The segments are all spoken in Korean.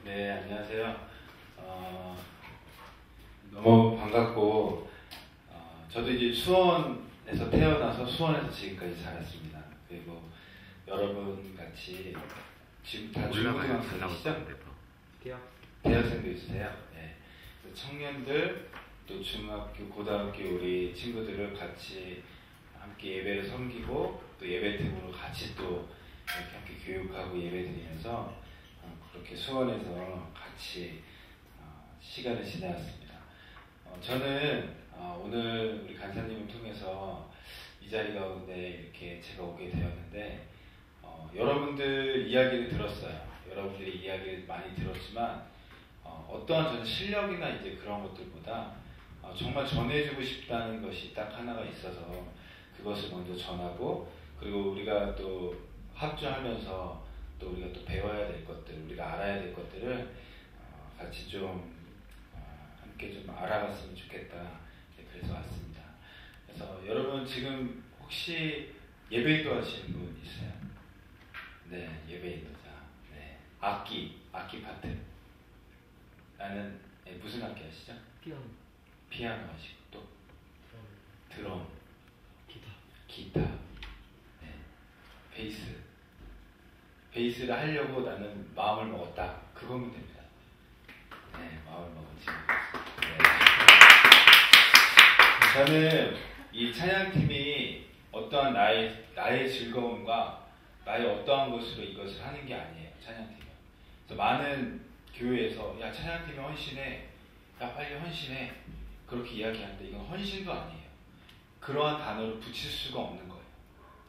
네, 안녕하세요. 너무 반갑고, 저도 이제 수원에서 태어나서 수원에서 지금까지 자랐습니다. 그리고 여러분 같이 지금 다 중고등학생이시죠? 대학생도 있으세요? 네. 청년들, 또 중학교, 고등학교 우리 친구들을 같이 함께 예배를 섬기고 또 예배팀으로 같이 또 이렇게 함께 교육하고 예배드리면서 그렇게 수원에서 같이 시간을 지내왔습니다. 저는 오늘 우리 간사님을 통해서 이 자리 가운데 이렇게 제가 오게 되었는데 여러분들 이야기를 들었어요. 여러분들의 이야기를 많이 들었지만 어떠한 저는 실력이나 이제 그런 것들보다 정말 전해주고 싶다는 것이 딱 하나가 있어서 그것을 먼저 전하고, 그리고 우리가 또 합주하면서 또 우리가 또 배워야 될 것들, 우리가 알아야 될 것들을 같이 좀 함께 좀 알아갔으면 좋겠다. 그래서 왔습니다. 그래서 여러분 지금 혹시 예배인도 하시는 분 있어요? 네, 예배인도자. 네, 악기 파트. 나는 무슨 악기 하시죠? 피아노 하시고 또 드럼, 기타, 네, 베이스를 하려고 나는 마음을 먹었다. 그거면 됩니다. 네, 마음을 먹었지. 네. 저는 이 찬양팀이 어떠한 나의 즐거움과 나의 어떠한 것으로 이것을 하는 게 아니에요. 찬양팀이. 그래서 많은 교회에서 야 찬양팀이 헌신해, 야 빨리 헌신해, 그렇게 이야기하는데 이건 헌신도 아니에요. 그러한 단어를 붙일 수가 없는 거예요.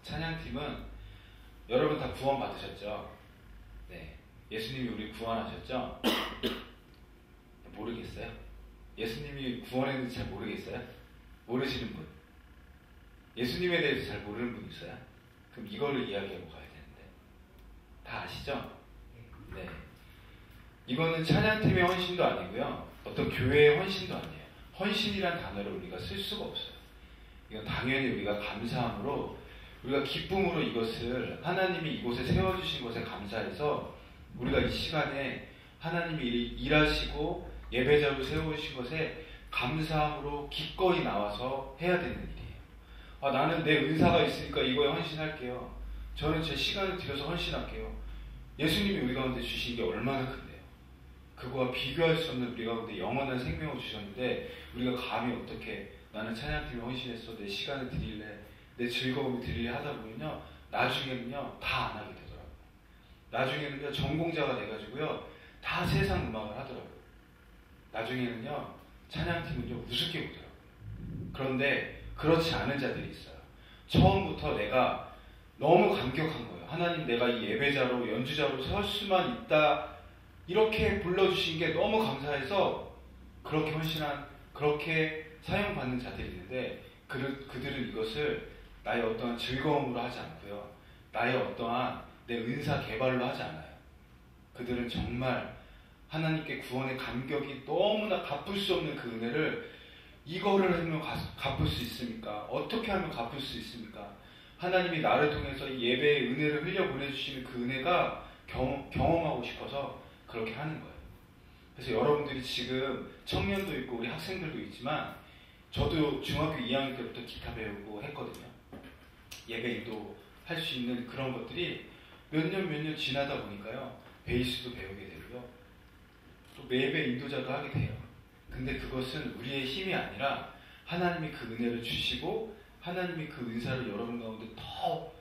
찬양팀은 여러분 다 구원 받으셨죠? 네. 예수님이 우리 구원하셨죠? 모르겠어요? 예수님이 구원했는지 잘 모르겠어요? 모르시는 분? 예수님에 대해서 잘 모르는 분 있어요? 그럼 이거를 이야기하고 가야 되는데. 다 아시죠? 네. 이거는 찬양팀의 헌신도 아니고요. 어떤 교회의 헌신도 아니에요. 헌신이란 단어를 우리가 쓸 수가 없어요. 이건 당연히 우리가 감사함으로, 우리가 기쁨으로 이것을 하나님이 이곳에 세워주신 것에 감사해서 우리가 이 시간에 하나님이 일하시고 예배자로 세우신 것에 감사함으로 기꺼이 나와서 해야 되는 일이에요. 나는 내 은사가 있으니까 이거에 헌신할게요. 저는 제 시간을 들여서 헌신할게요. 예수님이 우리 가운데 주신 게 얼마나 큰데요. 그거와 비교할 수 없는 우리 가운데 영원한 생명을 주셨는데 우리가 감히 어떻게 나는 찬양팀에 헌신했어, 내 시간을 드릴래, 내 즐거움을 드리려 하다 보면요, 나중에는요 다 안 하게 되더라고요. 나중에는요 전공자가 돼가지고요 다 세상 음악을 하더라고요. 나중에는요 찬양팀은요 우습게 보더라고요. 그런데 그렇지 않은 자들이 있어요. 처음부터 내가 너무 감격한 거예요. 하나님, 내가 이 예배자로 연주자로 설 수만 있다, 이렇게 불러주신 게 너무 감사해서 그렇게 헌신한, 그렇게 사용받는 자들이 있는데 그들은 이것을 나의 어떠한 즐거움으로 하지 않고요, 나의 어떠한 내 은사 개발로 하지 않아요. 그들은 정말 하나님께 구원의 감격이 너무나 갚을 수 없는 그 은혜를, 이거를 하면 갚을 수 있습니까? 어떻게 하면 갚을 수 있습니까? 하나님이 나를 통해서 이 예배의 은혜를 흘려 보내주시는 그 은혜가 경험하고 싶어서 그렇게 하는 거예요. 그래서 여러분들이 지금 청년도 있고 우리 학생들도 있지만, 저도 중학교 2학년 때부터 기타 배우고 했거든요. 예배인도 할 수 있는 그런 것들이 몇 년 지나다 보니까요, 베이스도 배우게 되고요, 또 예배 인도자도 하게 돼요. 근데 그것은 우리의 힘이 아니라 하나님이 그 은혜를 주시고 하나님이 그 은사를 여러분 가운데 더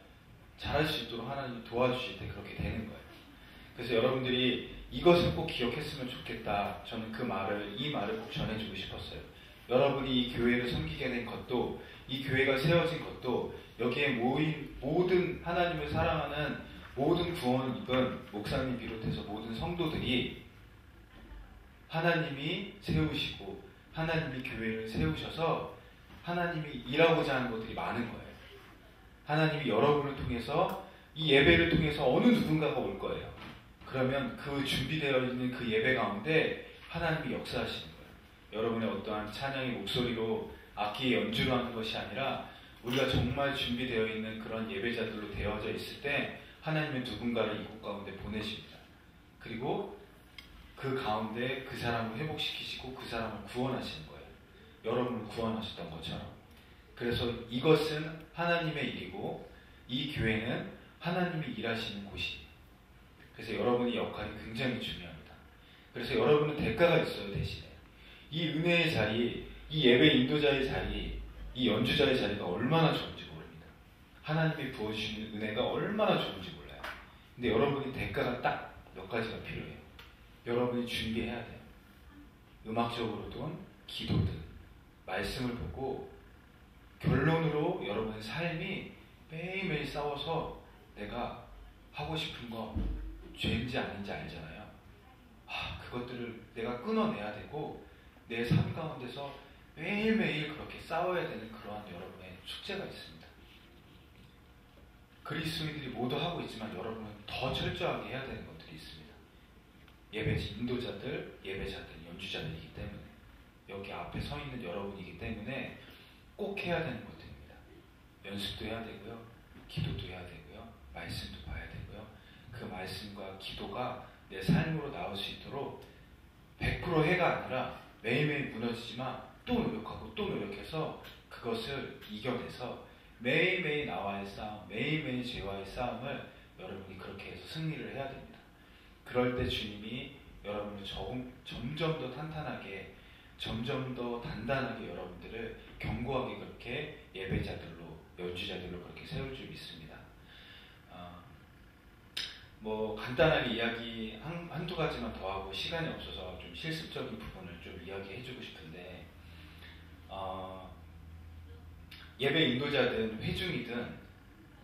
잘할 수 있도록 하나님이 도와주실 때 그렇게 되는 거예요. 그래서 여러분들이 이것을 꼭 기억했으면 좋겠다. 저는 이 말을 꼭 전해주고 싶었어요. 여러분이 이 교회를 섬기게 된 것도, 이 교회가 세워진 것도, 여기에 모인 모든 하나님을 사랑하는 모든 구원을 입은 목사님 비롯해서 모든 성도들이 하나님이 세우시고 하나님이 교회를 세우셔서 하나님이 일하고자 하는 것들이 많은 거예요. 하나님이 여러분을 통해서, 이 예배를 통해서 어느 누군가가 올 거예요. 그러면 그 준비되어 있는 그 예배 가운데 하나님이 역사하시는 거예요. 여러분의 어떠한 찬양의 목소리로 악기 연주로 하는 것이 아니라 우리가 정말 준비되어 있는 그런 예배자들로 되어져 있을 때 하나님의 누군가를 이곳 가운데 보내십니다. 그리고 그 가운데 그 사람을 회복시키시고 그 사람을 구원하시는 거예요. 여러분을 구원하셨던 것처럼. 그래서 이것은 하나님의 일이고 이 교회는 하나님이 일하시는 곳이에요. 그래서 여러분의 역할이 굉장히 중요합니다. 그래서 여러분은 대가가 있어요. 대신에 이 은혜의 자리, 이 예배 인도자의 자리, 이 연주자의 자리가 얼마나 좋은지 모릅니다. 하나님이 부어주시는 은혜가 얼마나 좋은지 몰라요. 근데 여러분이 대가가 딱 몇 가지가 필요해요. 여러분이 준비해야 돼요. 음악적으로든 기도든 말씀을 보고 결론으로 여러분의 삶이 매일매일 싸워서 내가 하고 싶은 거 죄인지 아닌지 알잖아요. 그것들을 내가 끊어내야 되고 내 삶 가운데서 매일매일 그렇게 싸워야 되는 그러한 여러분의 숙제가 있습니다. 그리스도인들이 모두 하고 있지만 여러분은 더 철저하게 해야 되는 것들이 있습니다. 예배 인도자들, 예배자들, 연주자들이기 때문에 여기 앞에 서 있는 여러분이기 때문에 꼭 해야 되는 것들입니다. 연습도 해야 되고요. 기도도 해야 되고요. 말씀도 봐야 되고요. 그 말씀과 기도가 내 삶으로 나올 수 있도록 100% 해가 아니라 매일매일 무너지지만 또 노력하고 또 노력해서 그것을 이겨내서 매일매일 나와의 싸움, 매일매일 죄와의 싸움을 여러분이 그렇게 해서 승리를 해야 됩니다. 그럴 때 주님이 여러분을 점점 더 탄탄하게, 점점 더 단단하게 여러분들을 견고하게 그렇게 예배자들로, 연주자들로 그렇게 세울 줄 믿습니다. 간단하게 이야기 한두 가지만 더 하고 시간이 없어서 좀 실습적인 부분을 좀 이야기해주고 싶은데, 예배 인도자든 회중이든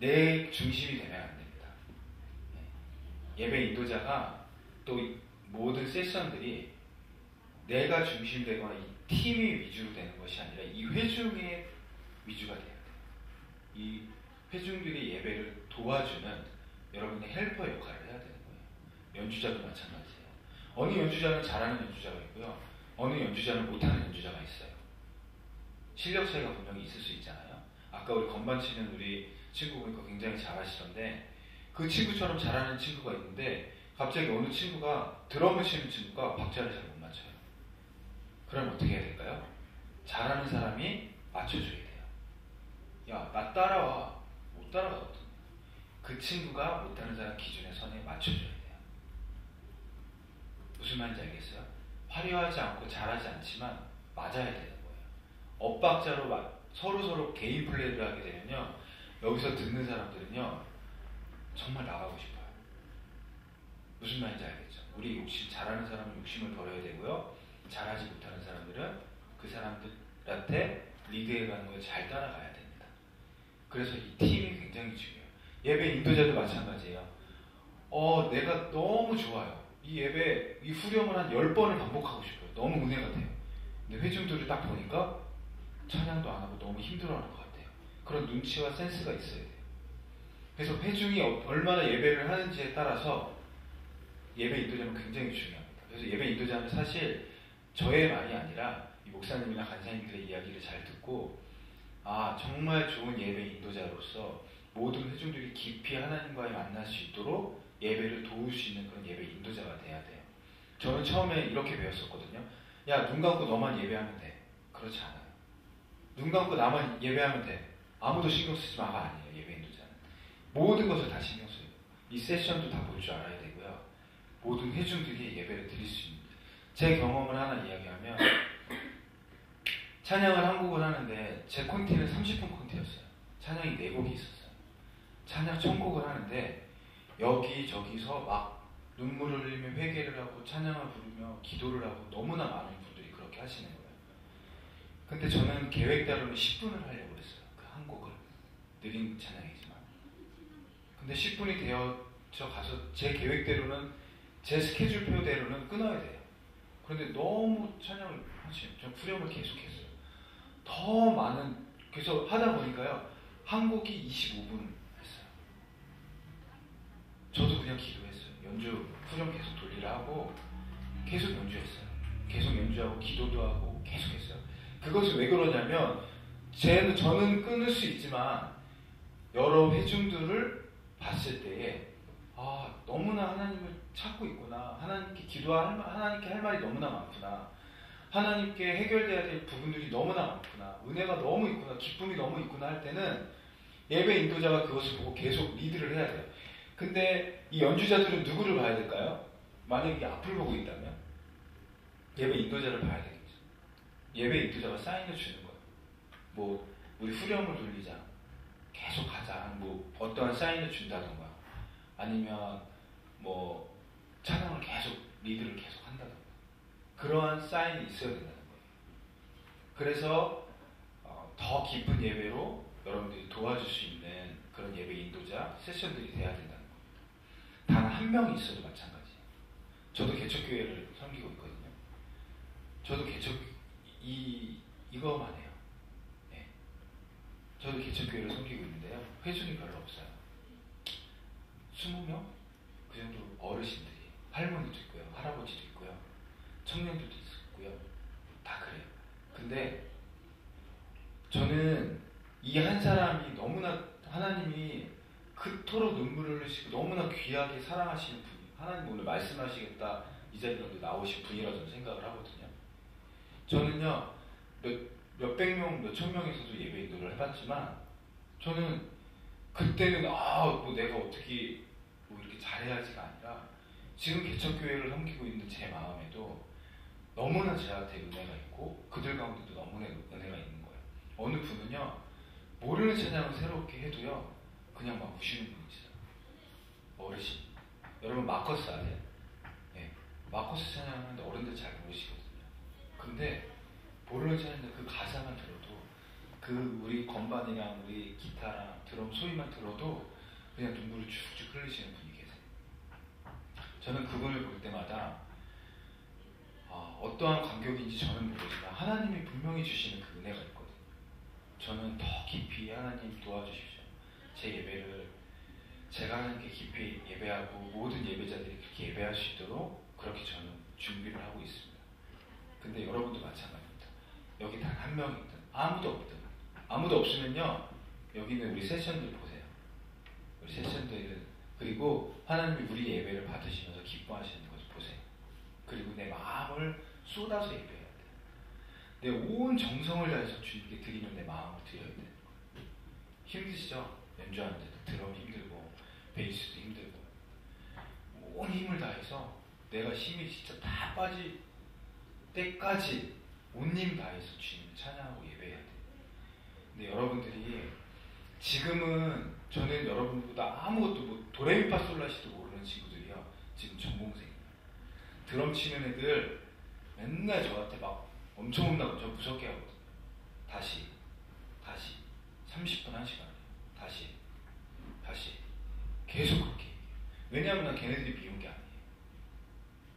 내 중심이 되면 안 됩니다. 예배 인도자가 또 모든 세션들이 내가 중심되거나 이 팀이 위주로 되는 것이 아니라 이 회중의 위주가 돼야 돼요. 이 회중들이 예배를 도와주는 여러분의 헬퍼 역할을 해야 되는 거예요. 연주자도 마찬가지예요. 어느 연주자는 잘하는 연주자가 있고요. 어느 연주자는 못하는 연주자가 있어요. 실력 차이가 분명히 있을 수 있잖아요. 아까 우리 건반 치는 우리 친구 보니까 굉장히 잘하시던데 그 친구처럼 잘하는 친구가 있는데 갑자기 어느 친구가 드럼을 치는 친구가 박자를 잘 못 맞춰요. 그럼 어떻게 해야 될까요? 잘하는 사람이 맞춰줘야 돼요. 야, 나 따라와. 못 따라가거든. 그 친구가 못하는 사람 기준의 선에 맞춰줘야 돼요. 무슨 말인지 알겠어요? 화려하지 않고 잘하지 않지만 맞아야 되는 거예요. 엇박자로 서로 개인 플레이를 하게 되면요, 여기서 듣는 사람들은요 정말 나가고 싶어요. 무슨 말인지 알겠죠? 우리 욕심, 잘하는 사람은 욕심을 버려야 되고요, 잘하지 못하는 사람들은 그 사람들한테 리드해가는 걸 잘 따라가야 됩니다. 그래서 이 팀이 굉장히 중요해요. 예배 인도자도 마찬가지예요. 내가 너무 좋아요. 이 예배, 이 후렴을 한 10번을 반복하고 싶어요. 너무 은혜가 돼요. 근데 회중들을 딱 보니까 찬양도 안 하고 너무 힘들어하는 것 같아요. 그런 눈치와 센스가 있어야 돼요. 그래서 회중이 얼마나 예배를 하는지에 따라서 예배 인도자는 굉장히 중요합니다. 그래서 예배 인도자는 사실 저의 말이 아니라 이 목사님이나 간사님들의 이야기를 잘 듣고 정말 좋은 예배 인도자로서 모든 회중들이 깊이 하나님과의 만날 수 있도록 예배를 도울 수 있는 그런 예배 인도자가 돼야 돼요. 저는 처음에 이렇게 배웠었거든요. 야, 눈 감고 너만 예배하면 돼. 그렇지 않아요. 눈 감고 나만 예배하면 돼. 아무도 신경 쓰지 마가 아니에요. 예배 인도자는 모든 것을 다 신경 써요. 이 세션도 다 볼 줄 알아야 되고요. 모든 회중들이 예배를 드릴 수 있는, 제 경험을 하나 이야기하면, 찬양을 한 곡을 하는데 제 콘티는 30분 콘티였어요. 찬양이 4곡이 있었어요. 찬양 1000곡을 하는데 여기저기서 막 눈물을 흘리며 회개를 하고 찬양을 부르며 기도를 하고 너무나 많은 분들이 그렇게 하시는 거예요. 근데 저는 계획대로는 10분을 하려고 했어요. 그 한 곡을. 느린 찬양이지만. 근데 10분이 되어져 가서 제 계획대로는, 제 스케줄표대로는 끊어야 돼요. 그런데 너무 찬양을 하시죠. 전 후렴을 계속했어요. 더 많은, 그래서 하다 보니까요, 한 곡이 25분 했어요. 저도 그냥 기도했어요. 연주, 후렴 계속 돌리라 하고 계속 연주했어요. 계속 연주하고 기도도 하고 계속 했어요. 그것이 왜 그러냐면, 저는 끊을 수 있지만 여러 회중들을 봤을 때에 너무나 하나님을 찾고 있구나. 하나님께 할 말이 너무나 많구나. 하나님께 해결돼야 될 부분들이 너무나 많구나. 은혜가 너무 있구나. 기쁨이 너무 있구나 할 때는 예배 인도자가 그것을 보고 계속 리드를 해야 돼요. 근데 이 연주자들은 누구를 봐야 될까요? 만약에 앞을 보고 있다면 예배 인도자를 봐야 되겠죠. 예배 인도자가 사인을 주는 거예요. 뭐 우리 후렴을 돌리자, 계속 가자, 뭐 어떠한 사인을 준다던가, 아니면 뭐 찬양을 계속 리드를 계속 한다던가, 그러한 사인이 있어야 된다는 거예요. 그래서 더 깊은 예배로 여러분들이 도와줄 수 있는 그런 예배 인도자 세션들이 돼야 된다는 거예요. 단 한 명이 있어도 마찬가지예요. 저도 개척교회를 섬기고 있거든요. 저도 이거만 해요. 네. 저도 개척교회를 섬기고 있는데요. 회중이 별로 없어요. 20명? 그 정도 어르신들이, 할머니도 있고요, 할아버지도 있고요, 청년들도 있고요. 다 그래요. 근데 저는 이 한 사람이 너무나 하나님이 그토록 눈물을 흘리시고 너무나 귀하게 사랑하시는 분이, 하나님 오늘 말씀하시겠다 이 자리로 나오신 분이라 저는 생각을 하거든요. 저는요 몇백 명, 몇천 명에서도 예배 인도를 해봤지만 저는 그때는 뭐 내가 어떻게 뭐 이렇게 잘해야지가 아니라 지금 개척교회를 섬기고 있는 제 마음에도 너무나 저한테 은혜가 있고 그들 가운데도 너무나 은혜가 있는 거예요. 어느 분은요 모르는 찬양을 새롭게 해도요 그냥 막 우시는 분이 있어요. 어르신. 여러분 마커스 아세요? 네. 마커스 찬양하는데 어른들 잘 모르시거든요. 근데 모르는 찬양인데 그 가사만 들어도, 그 우리 건반이랑 우리 기타랑 드럼 소리만 들어도 그냥 눈물을 쭉쭉 흘리시는 분이 계세요. 저는 그분을 볼 때마다 어떠한 간격인지 저는 모르지만 하나님이 분명히 주시는 그 은혜가 있거든요. 저는 더 깊이 하나님 도와주십시오. 제 예배를 제가 하나님께 깊이 예배하고 모든 예배자들이 그렇게 예배할 수 있도록 그렇게 저는 준비를 하고 있습니다. 근데 여러분도 마찬가지입니다. 여기 단 한 명이든 아무도 없으면요 여기는 우리 세션들 보세요. 우리 세션들은, 그리고 하나님이 우리 예배를 받으시면서 기뻐하시는 것을 보세요. 그리고 내 마음을 쏟아서 예배해야 돼요. 내 온 정성을 다해서 주님께 드리는 내 마음을 드려야 돼요. 힘드시죠? 연주하는데도 드럼 힘들고 베이스도 힘들고 온 힘을 다해서 내가 힘이 진짜 다 빠질 때까지 온 힘 다해서 주님을 찬양하고 예배해야 돼요. 근데 여러분들이 지금은, 저는 여러분보다 아무것도 뭐 도레미파솔라시도 모르는 친구들이요 지금 전공생이에요. 드럼 치는 애들 맨날 저한테 막 엄청 혼나고 저 무섭게 하거든요. 다시 30분 1시간이에요. 다시 계속 그렇게 얘기해요. 왜냐하면 난 걔네들이 미운 게 아니에요.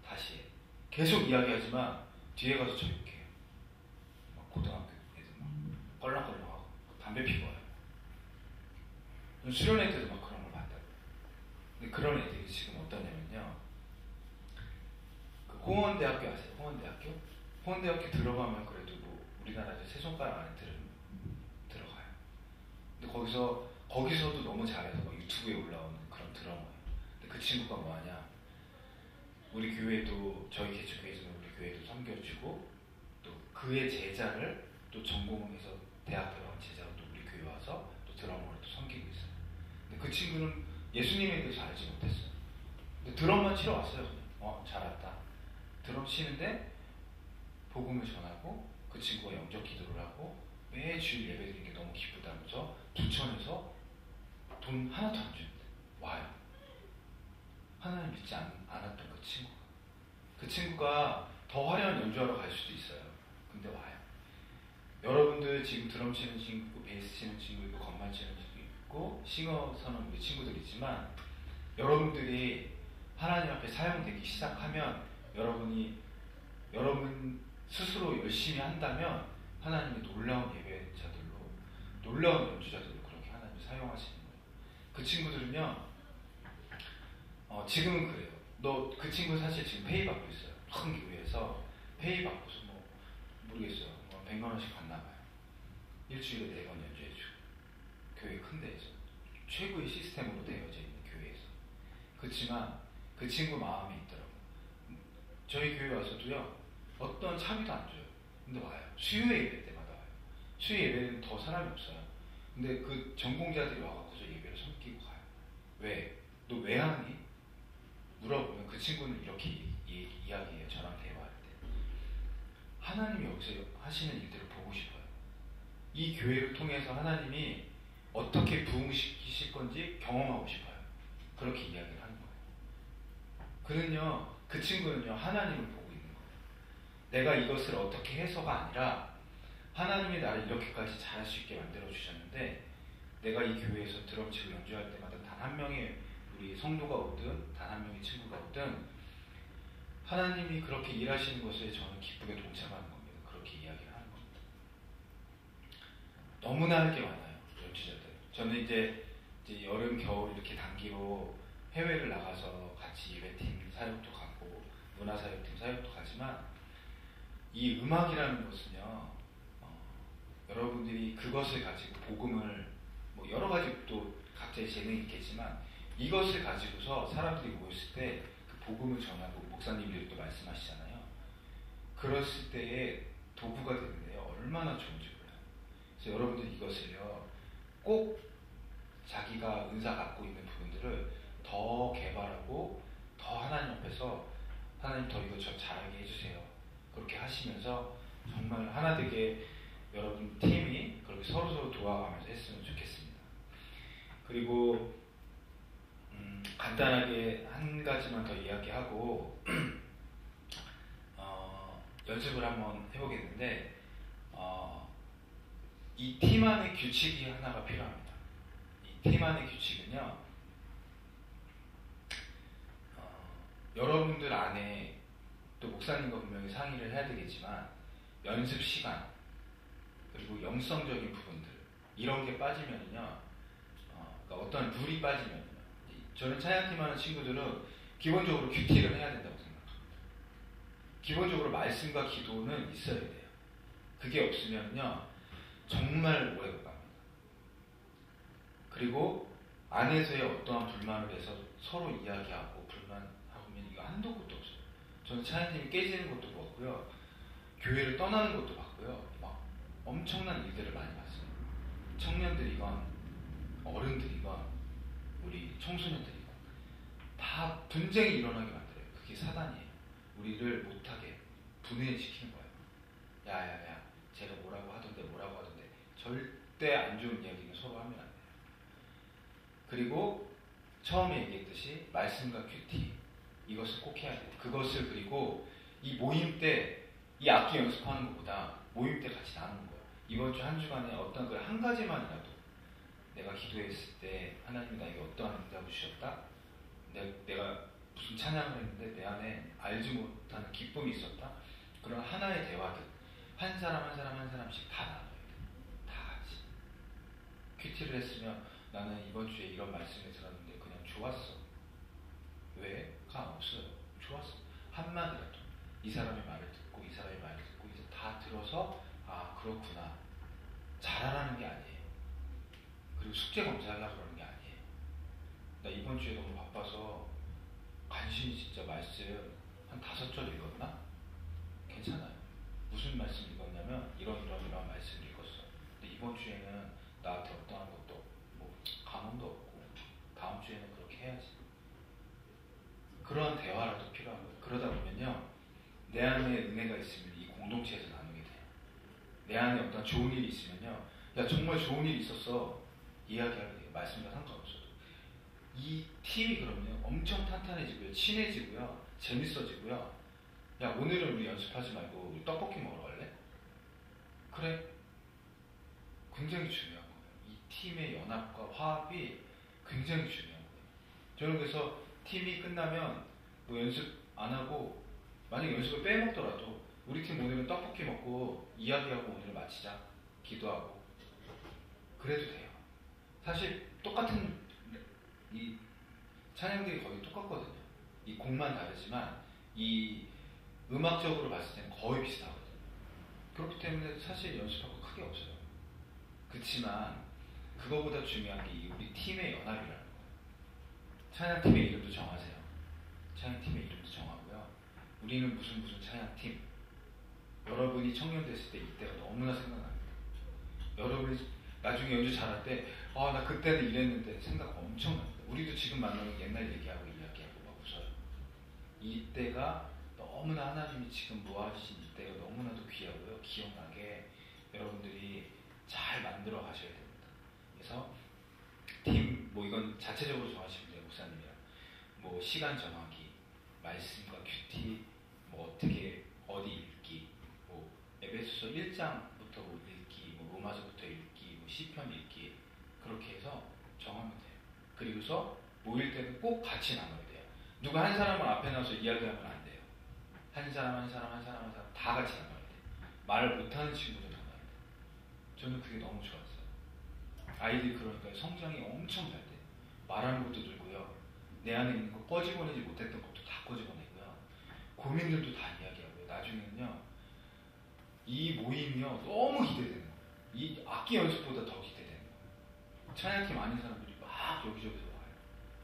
다시 계속 이야기하지만 뒤에 가서 저 욕해요. 막 고등학교 애들 막 껄렁껄렁하고 담배 피고 와요. 수련회 때도 막 그런 걸 봤다고. 근데 그런 애들이 지금 어떠냐면요, 그 홍원대학교 아세요? 홍원대학교 들어가면 그래도 뭐 우리나라에서 세 손가락 안에 들어가요. 근데 거기서도 너무 잘해서 막 유튜브에 올라오는 그런 드러머예요. 근데 그 친구가 뭐하냐, 우리 교회도, 저희 개척교회에서는 우리 교회도 섬겨주고 또 그의 제자를 또 전공해서 대학 들어간 제자로 또 우리 교회 와서 또 드러머를 또 섬기고 있어요. 근데 그 친구는 예수님에 대해서 알지 못했어요. 근데 드럼만 치러 왔어요. 잘 왔다. 드럼 치는데 복음을 전하고 그 친구가 영적 기도를 하고 매주일 예배 드리는 게 너무 기쁘다면서 부천에서 돈 하나도 안 주는데 와요. 하나님 믿지 않았던 그 친구가 더 화려한 연주하러 갈 수도 있어요. 근데 와요. 여러분들 지금 드럼 치는 친구 있고 베이스 치는 친구 있고 건반 치는 친구 있고 싱어서는 우리 친구들 있지만, 여러분들이 하나님 앞에 사용되기 시작하면 여러분 스스로 열심히 한다면 하나님이 놀라운 예배자들로, 놀라운 연주자들로 그렇게 하나님이 사용하시는 거예요. 그 친구들은요 지금은 그래요. 그 친구 사실 지금 페이 받고 있어요. 큰 교회에서 페이 받고서 뭐 모르겠어요. 100만 원씩 받나봐요. 일주일에 4번 연주해주고, 교회 큰 데에서 최고의 시스템으로 되어져 있는 교회에서. 그 그렇지만 그 친구 마음에 있더라고요. 저희 교회 와서도요, 어떤 차비도 안 줘요. 근데 와요. 수요 예배 때마다 와요. 수요 예배는 더 사람이 없어요. 근데 그 전공자들이 와갖고 저 예배를 섬기고 가요. 왜? 너 왜 하니? 물어보면 그 친구는 이렇게 이야기해요. 저랑 대화할 때. 하나님이 여기서 하시는 일들을 보고 싶어요. 이 교회를 통해서 하나님이 어떻게 부흥시키실 건지 경험하고 싶어요. 그렇게 이야기를 하는 거예요. 그는요, 그 친구는요, 하나님을 보고 있는 거예요. 내가 이것을 어떻게 해서가 아니라 하나님이 나를 이렇게까지 잘할 수 있게 만들어 주셨는데, 내가 이 교회에서 드럼치고 연주할 때마다 단 한 명의 우리 성도가 오든 단 한 명의 친구가 오든 하나님이 그렇게 일하시는 것에 저는 기쁘게 동참하는 겁니다. 그렇게 이야기를 하는 겁니다. 너무나 할 게 많아요. 연주자들. 저는 이제 여름, 겨울 이렇게 단기로 해외를 나가서 같이 예배팀 사역도 가고 문화사역팀 사역도 가지만 이 음악이라는 것은요, 여러분들이 그것을 가지고 복음을 뭐 여러 가지 또 각자의 재능이 있겠지만 이것을 가지고서 사람들이 모였을 때 그 복음을 전하고 목사님들이 또 말씀하시잖아요. 그랬을 때의 도구가 되는데요. 얼마나 좋은지 몰라요. 그래서 여러분들 이것을요, 꼭 자기가 은사 갖고 있는 부분들을 더 개발하고 더 하나님 앞에서 하나님 더 이거 저 잘하게 해주세요. 그렇게 하시면서 정말 하나 되게 여러분 팀이 그렇게 서로서로 도와가면서 했으면 좋겠습니다. 그리고 간단하게 한 가지만 더 이야기하고 연습을 한번 해보겠는데 이 팀 안의 규칙이 하나가 필요합니다. 이 팀 안의 규칙은요, 여러분들 안에 또 목사님과 분명히 상의를 해야 되겠지만 연습 시간 그리고 영성적인 부분들 이런 게 빠지면요, 그러니까 어떤 룰이 빠지면요, 저는 찬양팀 하는 친구들은 기본적으로 큐티를 해야 된다고 생각합니다. 기본적으로 말씀과 기도는 있어야 돼요. 그게 없으면요 정말 오래 갑니다. 그리고 안에서의 어떠한 불만을 해서 서로 이야기하고 불만하면 이거 한도 끝도 없어요. 저는 찬양팀이 깨지는 것도 봤고요, 교회를 떠나는 것도 봤고요, 막 엄청난 일들을 많이 봤어요. 청년들이건 어른들이건 우리 청소년들이건 다 분쟁이 일어나게 만들어요. 그게 사단이에요. 우리를 못하게 분해시키는 거예요. 야야야, 제가 뭐라고 하던데 절대 안 좋은 이야기는 서로 하면 안 돼요. 그리고 처음에 얘기했듯이 말씀과 큐티 이것을 꼭 해야 돼요. 그것을 그리고 이 모임 때 이 악기 연습하는 것보다 모임 때 같이 나누는 거예요. 이번 주 한 주간에 어떤 그 한 가지만이라도 내가 기도했을 때 하나님이 나에게 어떠한 응답을 주셨다, 내가 무슨 찬양을 했는데 내 안에 알지 못하는 기쁨이 있었다, 그런 하나의 대화들 한 사람 한 사람씩 다 나눠요. 다 같이 큐티를 했으면 나는 이번 주에 이런 말씀을 들었는데 그냥 좋았어. 왜가 없어요. 좋았어. 한마디라도 이 사람의 말을 듣고 이 사람의 말을 듣고 이제 다 들어서 아 그렇구나, 잘하라는 게 아니에요. 그리고 숙제 검사하려고 그러는 게 아니에요. 나 이번 주에 너무 바빠서 간신히 진짜 말씀 한 5절 읽었나? 괜찮아요. 무슨 말씀 읽었냐면 이런 말씀을 읽었어. 근데 이번 주에는 나한테 어떠한 것도 뭐 감흥도 없고 다음 주에는 그렇게 해야지. 그런 대화라도 필요한 거예요. 그러다 보면요, 내 안에 은혜가 있으면 이 공동체에서 나누게 돼요. 내 안에 어떤 좋은 일이 있으면요, 야 정말 좋은 일이 있었어 이야기하게 돼요. 말씀과 상관없어도. 이 팀이 그러면 엄청 탄탄해지고요, 친해지고요, 재밌어지고요. 야 오늘은 우리 연습하지 말고 우리 떡볶이 먹으러 갈래? 그래. 굉장히 중요한 거예요. 이 팀의 연합과 화합이 굉장히 중요한 거예요. 저는 그래서 팀이 끝나면 뭐 연습 안 하고 만약에 연습을 빼먹더라도 우리 팀 오늘은 떡볶이 먹고 이야기하고 오늘 마치자, 기도하고 그래도 돼요. 사실 똑같은 이 찬양들이 거의 똑같거든요. 이 곡만 다르지만 이 음악적으로 봤을 때는 거의 비슷하거든요. 그렇기 때문에 사실 연습할 거 크게 없어요. 그렇지만 그거보다 중요한 게 우리 팀의 연합이라는 거예요. 찬양팀의 이름도 정하세요. 찬양팀의 이름도 정하고요. 우리는 무슨 찬양팀. 여러분이 청년 됐을 때 이때가 너무나 생각납니다. 여러분이 나중에 연주 잘할 때 나 그때는 이랬는데 생각 엄청 납니다. 우리도 지금 만나면 옛날 얘기하고 막 웃어요. 이때가 너무나 하나님이 지금 모아주신 이때가 너무나도 귀하고요. 기억나게 여러분들이 잘 만들어 가셔야 됩니다. 그래서 팀 이건 자체적으로 정하시면 돼요. 목사님이랑 시간 정하기, 말씀과 큐티, 어떻게 어디 읽기, 에베소서 1장부터 읽기, 로마서부터 읽기, 시편 읽기, 그렇게 해서 정하면 돼요. 그리고서 모일 때는 꼭 같이 나눠야 돼요. 누가 한 사람을 앞에 나와서 이야기하면 안 돼요. 한 사람 다 같이 나눠야 돼요. 말을 못하는 친구도 나눠야 돼요. 저는 그게 너무 좋았어요. 아이들이 그러니까 성장이 엄청 잘 돼요. 말하는 것도 늘고요. 내 안에 있는 거 꺼집어내지 못했던 것도 다 꺼집어내고요. 고민들도 다 이야기하고요. 나중에는요, 이 모임이요 너무 기대되는 거예요. 이 악기 연습보다 더 기대되는 거예요. 찬양팀 아닌 사람들이 막 여기저기서 와요.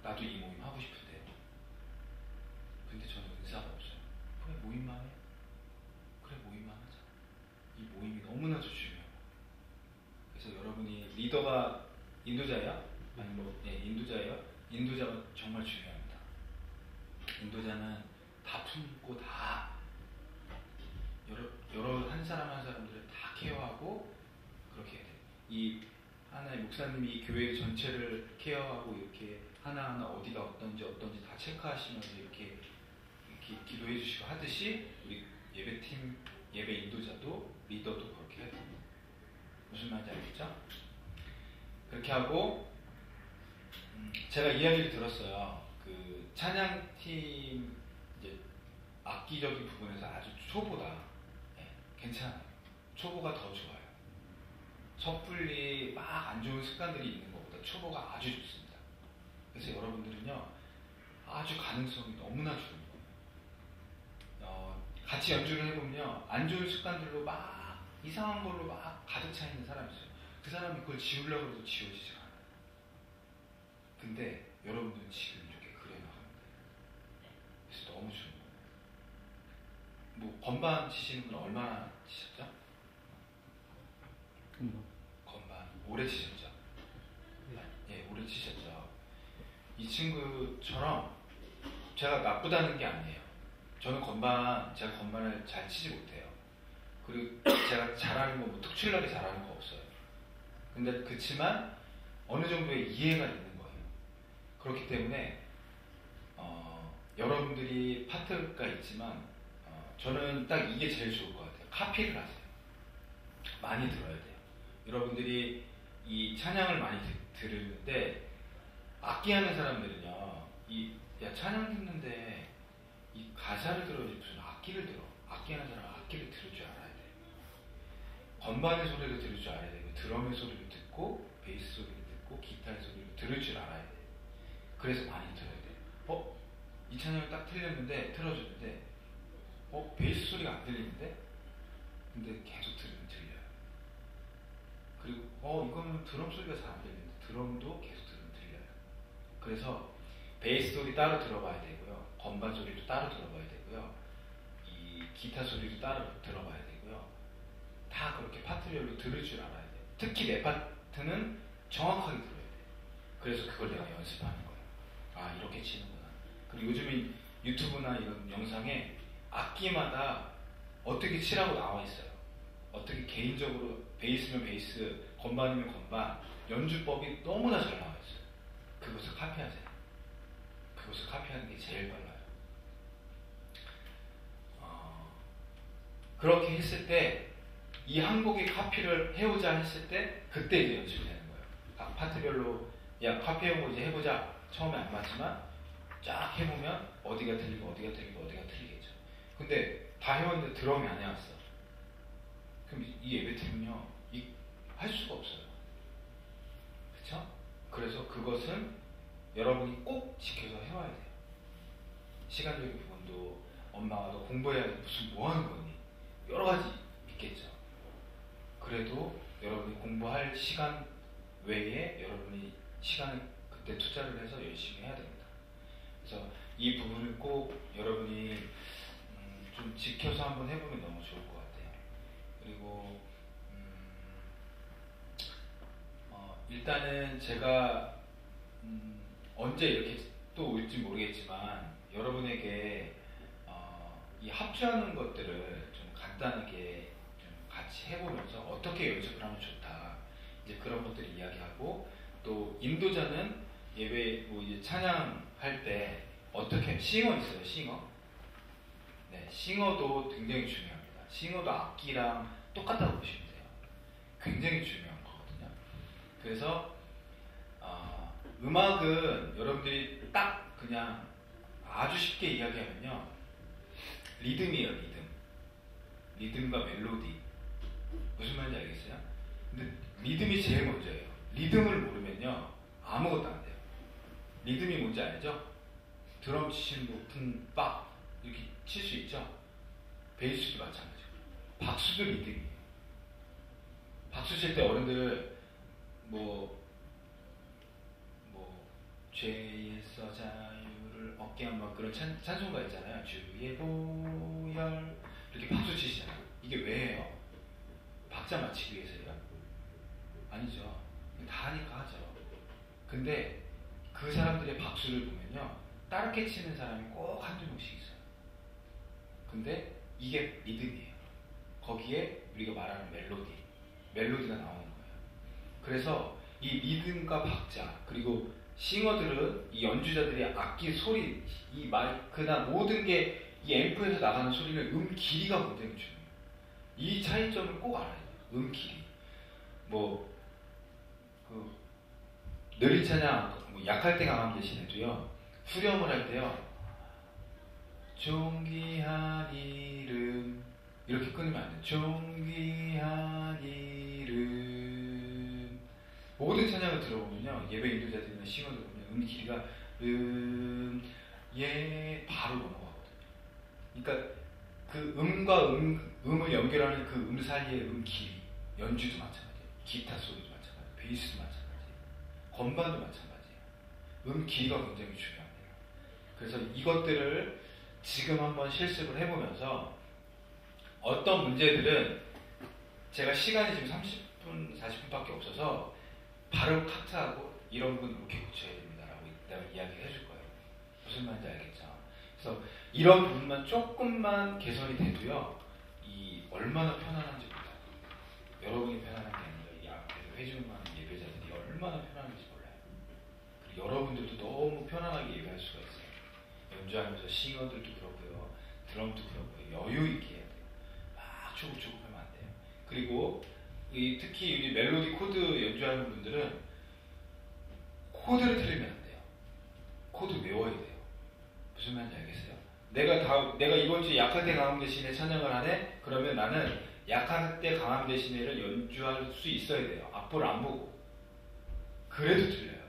나도 이 모임 하고 싶은데. 근데 저는 은사가 없어요. 그래 모임만 해. 그래 모임만 하자. 이 모임이 너무나도 중요해요. 그래서 여러분이 리더가 인도자예요? 아니 인도자예요? 인도자가 정말 중요합니다. 인도자는 다 품고 다 여러 한 사람들을 다 케어하고 그렇게 해야 돼요. 이 하나의 목사님이 이 교회 전체를 케어하고 이렇게 하나하나 어디가 어떤지 다 체크하시면서 이렇게 기도해 주시고 하듯이 우리 예배팀, 예배 인도자도 리더도 그렇게 해야 됩니다. 무슨 말인지 알겠죠? 그렇게 하고 제가 이야기를 들었어요. 그 찬양팀 이제 악기적인 부분에서 아주 초보다 괜찮아요. 초보가 더 좋아요. 섣불리 막 안 좋은 습관들이 있는 것보다 초보가 아주 좋습니다. 그래서 여러분들은요 아주 가능성이 너무나 좋은 거예요. 같이 연주를 해보면요 안 좋은 습관들로 막 이상한 걸로 막 가득 차 있는 사람이 있어요. 그 사람이 그걸 지우려고 해도 지워지지 않아요. 근데 여러분들은 지금 이렇게 그려나갑니다. 그래서 너무 좋은 거예요. 건반 치시는 분 얼마나 치셨죠? 건반 오래 치셨죠? 예, 오래 치셨죠. 이 친구처럼 제가 나쁘다는 게 아니에요. 저는 제가 건반을 잘 치지 못해요. 그리고 제가 잘하는 거 특출나게 잘하는 거 없어요. 근데 그치만 어느 정도의 이해가 있는 거예요. 그렇기 때문에 여러분들이 파트가 있지만 저는 딱 이게 제일 좋을 것 같아요. 카피를 하세요. 많이 들어야 돼요. 여러분들이 이 찬양을 많이 들으는데 악기 하는 사람들은요 찬양 듣는데 이 가사를 들어야지 무슨 악기를 들어. 악기 하는 사람은 악기를 들을 줄 알아야 돼요. 건반의 소리를 들을 줄 알아야 되고 드럼의 소리를 듣고 베이스 소리를 듣고 기타의 소리를 들을 줄 알아야 돼요. 그래서 많이 들어야 돼요. 이 찬양을 딱 틀어줬는데 베이스 소리가 안 들리는데? 근데 계속 들으면 들려요. 그리고 이거는 드럼 소리가 잘 안 들리는데 드럼도 계속 들으면 들려요. 그래서 베이스 소리 따로 들어봐야 되고요. 건반 소리도 따로 들어봐야 되고요. 이 기타 소리도 따로 들어봐야 되고요. 다 그렇게 파트별로 들을 줄 알아야 돼요. 특히 내 파트는 정확하게 들어야 돼요. 그래서 그걸 내가 연습하는 거예요. 이렇게 치는구나. 그리고 요즘엔 유튜브나 이런 영상에 악기마다 어떻게 치라고 나와 있어요. 어떻게 개인적으로 베이스면 베이스, 건반이면 건반, 연주법이 너무나 잘 나와 있어요. 그것을 카피하세요. 그것을 카피하는 게 제일 빨라요. 그렇게 했을 때 이 한 곡의 카피를 해오자 했을 때 그때 이제 연습이 되는 거예요. 각 파트별로 카피해보고 이제 해보자. 처음에 안 맞지만 쫙 해보면 어디가 틀리고 틀리겠죠. 근데 다 해왔는데 드럼이 안 해왔어. 그럼 이 예배팀은요 할 수가 없어요. 그쵸? 그래서 그것은 여러분이 꼭 지켜서 해와야 돼요. 시간적인 부분도 엄마가 너 공부해야 돼. 무슨 뭐 하는 거니? 여러 가지 있겠죠. 그래도 여러분이 공부할 시간 외에 여러분이 시간을 그때 투자를 해서 열심히 해야 됩니다. 그래서 이 부분을 꼭 여러분이 좀 지켜서 한번 해보면 너무 좋을 것 같아요. 그리고 일단은 제가 언제 이렇게 또 올지 모르겠지만 여러분에게 이 합주하는 것들을 좀 간단하게 좀 같이 해보면서 어떻게 연습을 하면 좋다 이제 그런 것들 이야기하고 또 인도자는 예배 뭐 이제 찬양할 때 어떻게 싱어 있어요. 싱어. 네, 싱어도 굉장히 중요합니다. 싱어도 악기랑 똑같다고 보시면 돼요. 굉장히 중요한 거거든요. 그래서 음악은 여러분들이 딱 그냥 아주 쉽게 이야기하면요. 리듬이에요. 리듬과 멜로디. 무슨 말인지 알겠어요? 근데 리듬이 제일 먼저예요. 리듬을 모르면요. 아무것도 안 돼요. 리듬이 뭔지 알죠? 드럼 치시는 분 빡 이렇게 칠 수 있죠? 베이스도 마찬가지고. 박수도 리듬이에요. 박수 칠 때 어른들 죄에서 자유를 얻게 한 막 그런 찬송가 있잖아요. 주의 보혈 이렇게 박수 치시잖아요. 이게 왜 해요? 박자 맞추기 위해서요? 아니죠. 다 하니까 하죠. 근데 그 사람들의 박수를 보면요. 따르게 치는 사람이 꼭 한두 명씩 있어요. 근데 이게 리듬이에요. 거기에 우리가 말하는 멜로디가 나오는 거예요. 그래서 이 리듬과 박자 그리고 싱어들은 이 연주자들의 악기 소리, 이 마이크나 모든 게 이 앰프에서 나가는 소리는 길이가 굉장히 중요해요. 이 차이점을 꼭 알아야 돼요. 길이. 느린 찬양, 약할 때 강함 대신에도요. 후렴을 할 때요. 존귀한 이름 이렇게 끊으면 안 돼요. 존귀한 이름. 모든 찬양을 들어보면요. 예배 인도자들이나 싱어들 보면 길이가 바로 넘어가거든요. 그러니까 그 음과 음을 연결하는 그 사이의 길이. 연주도 마찬가지예요. 기타 소리도 마찬가지예요. 베이스도 마찬가지예요. 건반도 마찬가지예요. 길이가 굉장히 중요합니다. 그래서 이것들을 지금 한번 실습을 해보면서 어떤 문제들은 제가 시간이 지금 30분, 40분밖에 없어서 바로 카트하고 이런 건 이렇게 고쳐야 됩니다라고 내가 이야기를 해줄 거예요. 무슨 말인지 알겠죠? 그래서 이런 부분만 조금만 개선이 돼도요, 얼마나 편안한지 몰라요. 여러분이 편안한 게 아니라 이 앞에서 회중만 예배자들이 얼마나 편안한지 몰라요. 그리고 여러분들도 너무 편안하게 예배할 수가 있어요. 연주하면서 싱어들도 그렇고요, 드럼도 그렇고요, 여유 있게 해야 돼요. 막 조급조급 하면 안 돼요. 그리고 특히 우리 멜로디 코드 연주하는 분들은 코드를 틀리면 안 돼요. 코드 외워야 돼요. 무슨 말인지 알겠어요? 내가 이번 주에 약할 때 강함 대신에 찬양을 하네? 그러면 나는 약할 때 강함 대신에를 연주할 수 있어야 돼요. 악보를 안 보고. 그래도 틀려요.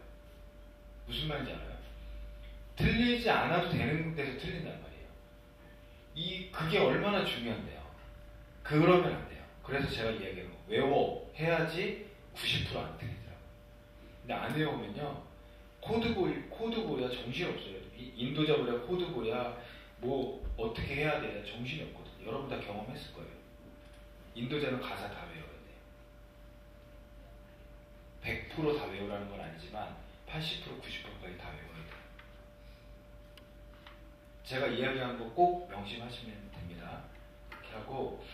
무슨 말인지 알아요? 틀리지 않아도 되는 데서 틀린단 말이에요. 그게 얼마나 중요한데요. 그러면 안 돼요. 그래서 제가 이야기한 거 해야지 90% 안 틀리더라고요. 근데 안 외우면요. 코드보야 정신없어요. 인도자보야 코드보야 어떻게 해야 돼야 정신이 없거든요. 여러분 다 경험했을 거예요. 인도자는 가사 다 외워야 돼요. 100% 다 외우라는 건 아니지만 80% 90%까지 다 외워야 돼요. 제가 이야기한 거 꼭 명심하시면 됩니다. 그렇게 하고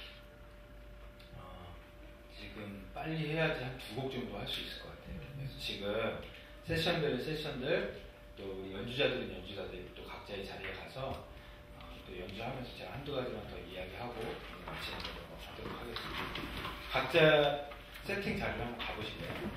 지금 빨리 해야지 한 2곡 정도 할 수 있을 것 같아요. 그래서 지금 세션들 또 우리 연주자들은 연주자들 또 각자의 자리에 가서 또 연주하면서 제가 한두 가지만 더 이야기하고 마치는 걸로 하도록 하겠습니다. 각자 세팅 자리로 한번 가보실래요?